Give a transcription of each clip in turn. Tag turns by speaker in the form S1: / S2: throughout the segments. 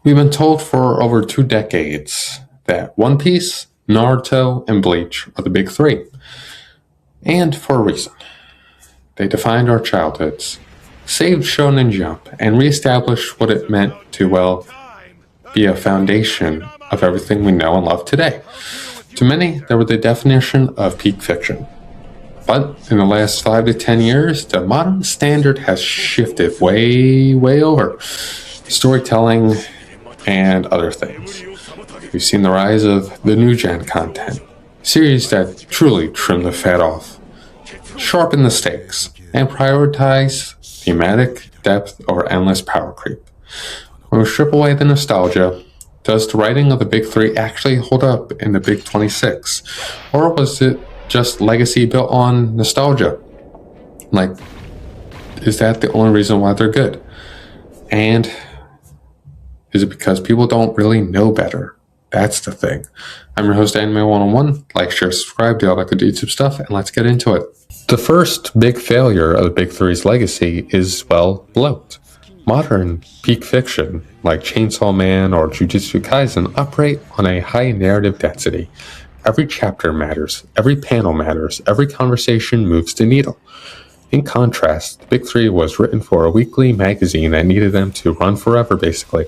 S1: We've been told for over 2 decades that One Piece, Naruto, and Bleach are the big three. And for a reason. They defined our childhoods, saved Shonen Jump, and reestablished what it meant to, well, be a foundation of everything we know and love today. To many, they were the definition of peak fiction. But in the last 5 to 10 years, the modern standard has shifted way over storytelling and other things. We've seen the rise of the new gen content, series that truly trim the fat off, sharpen the stakes, and prioritize thematic depth over endless power creep. When we strip away the nostalgia, does the writing of the big three actually hold up in the big 26? Or was it just legacy built on nostalgia? Like, is that the only reason why they're good? And is it because people don't really know better? That's the thing. I'm your host, Anime 101. Like, share, subscribe, do all that good YouTube stuff, and let's get into it. The first big failure of the Big Three's legacy is, well, bloat. Modern peak fiction, like Chainsaw Man or Jujutsu Kaisen, operate on a high narrative density. Every chapter matters, every panel matters, every conversation moves the needle. In contrast, the Big Three was written for a weekly magazine that needed them to run forever, basically.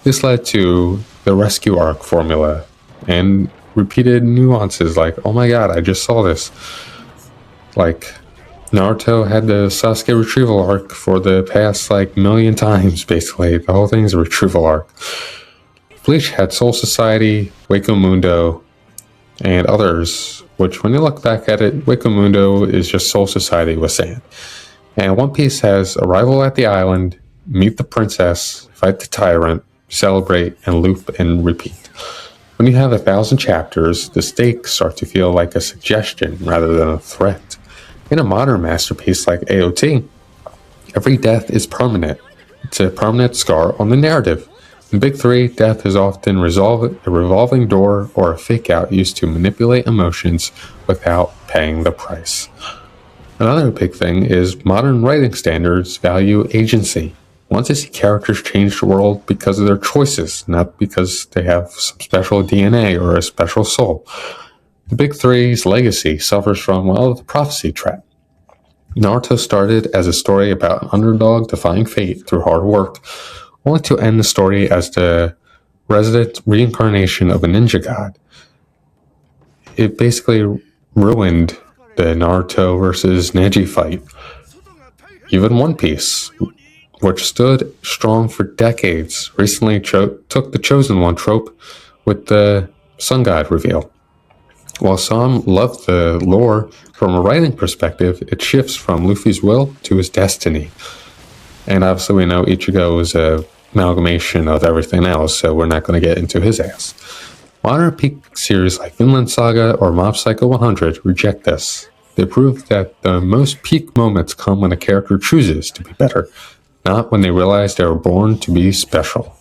S1: This led to the rescue arc formula and repeated nuances like, oh my god, I just saw this. Like, Naruto had the Sasuke retrieval arc for the past, million times, basically. The whole thing is a retrieval arc. Bleach had Soul Society, Wako Mundo, and others, which when you look back at it, Wako Mundo is just Soul Society with sand. And One Piece has Arrival at the Island, Meet the Princess, Fight the Tyrant, Celebrate, and Loop and Repeat. When you have 1,000 chapters, the stakes start to feel like a suggestion rather than a threat. In a modern masterpiece like AOT, every death is permanent. It's a permanent scar on the narrative. In Big Three, death is often a revolving door or a fake-out used to manipulate emotions without paying the price. Another big thing is modern writing standards value agency. Want to see characters change the world because of their choices, not because they have some special DNA or a special soul. The Big Three's legacy suffers from, the prophecy trap. Naruto started as a story about an underdog defying fate through hard work, only to end the story as the resident reincarnation of a ninja god. It basically ruined the Naruto versus Neji fight. Even One Piece, which stood strong for decades, recently took the Chosen One trope with the Sun God reveal. While some love the lore, from a writing perspective, it shifts from Luffy's will to his destiny. And obviously we know Ichigo is an amalgamation of everything else, so we're not going to get into his ass. Modern peak series like Vinland Saga or Mob Psycho 100 reject this. They prove that the most peak moments come when a character chooses to be better, not when they realize they were born to be special.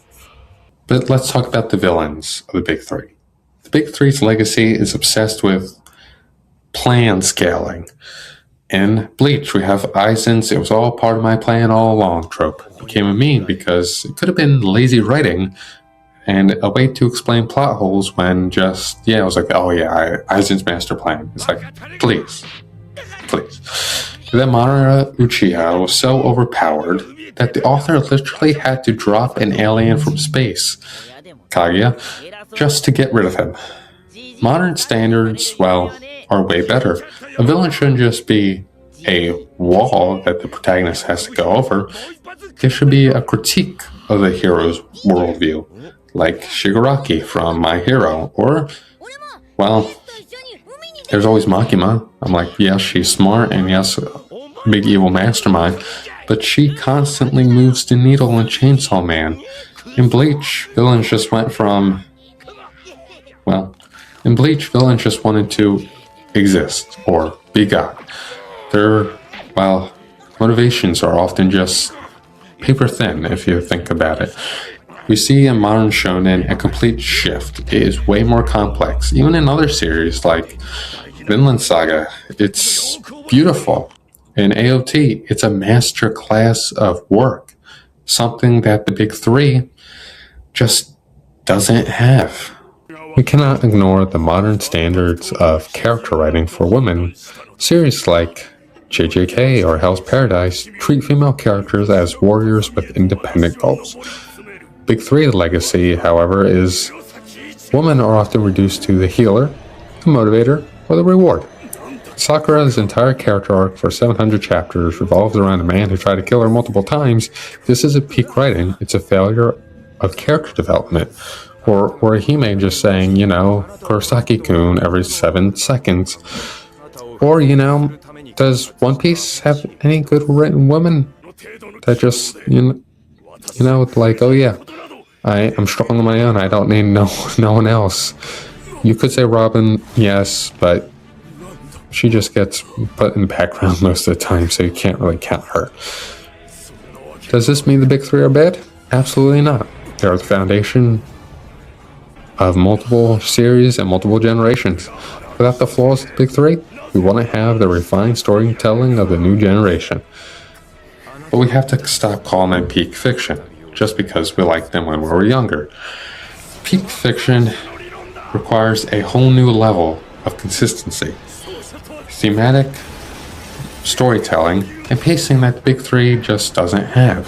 S1: But let's talk about the villains of the Big Three. The Big Three's legacy is obsessed with plan scaling. In Bleach, we have Aizen's "it was all part of my plan all along" trope. It became a meme because it could have been lazy writing and a way to explain plot holes when it was like, Aizen's master plan. It's like, please. Then Madara Uchiha was so overpowered that the author literally had to drop an alien from space, Kaguya, just to get rid of him. Modern standards, are way better. A villain shouldn't just be a wall that the protagonist has to go over. There should be a critique of the hero's worldview, like Shigaraki from My Hero, or, there's always Makima. I'm like, yes, she's smart, and yes, big evil mastermind, but she constantly moves the needle in Chainsaw Man. In Bleach, villains just wanted to exist or be God. Their, motivations are often just paper thin if you think about it. We see in modern shonen a complete shift. It is way more complex. Even in other series like Vinland Saga, it's beautiful. In AOT, it's a master class of work. Something that the Big Three just doesn't have. We cannot ignore the modern standards of character writing for women. Series like JJK or Hell's Paradise treat female characters as warriors with independent goals. Big Three legacy, however, is women are often reduced to the healer, the motivator, or the reward. Sakura's entire character arc for 700 chapters revolves around a man who tried to kill her multiple times. This isn't peak writing, it's a failure of character development. Or Hime just saying, Kurosaki-kun every 7 seconds. Or, does One Piece have any good written women that just, like, oh yeah, I'm strong on my own, I don't need no one else. You could say Robin, yes, but she just gets put in the background most of the time, so you can't really count her. Does this mean the Big Three are bad? Absolutely not. They are the foundation of multiple series and multiple generations. Without the flaws of the Big Three, we wouldn't have the refined storytelling of the new generation. But we have to stop calling them peak fiction, just because we liked them when we were younger. Peak fiction requires a whole new level of consistency, thematic storytelling, and pacing that the Big Three just doesn't have.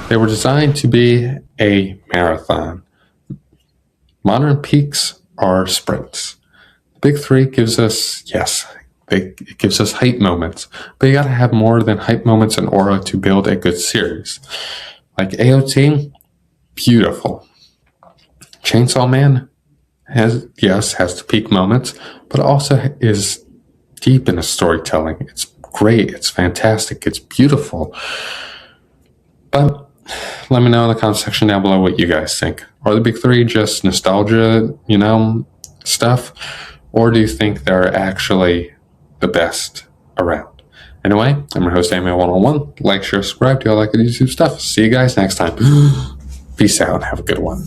S1: They were designed to be a marathon. Modern peaks are sprints. The Big Three gives us, it gives us hype moments, but you gotta have more than hype moments in order to build a good series. Like AOT, beautiful. Chainsaw Man has the peak moments, but also is deep in the storytelling. It's great, it's fantastic, it's beautiful. But let me know in the comment section down below what you guys think. Are the Big Three just nostalgia, stuff? Or do you think they're actually the best around? Anyway, I'm your host, Amy101. Like, share, subscribe. Do you all like the YouTube stuff? See you guys next time. Peace out and have a good one.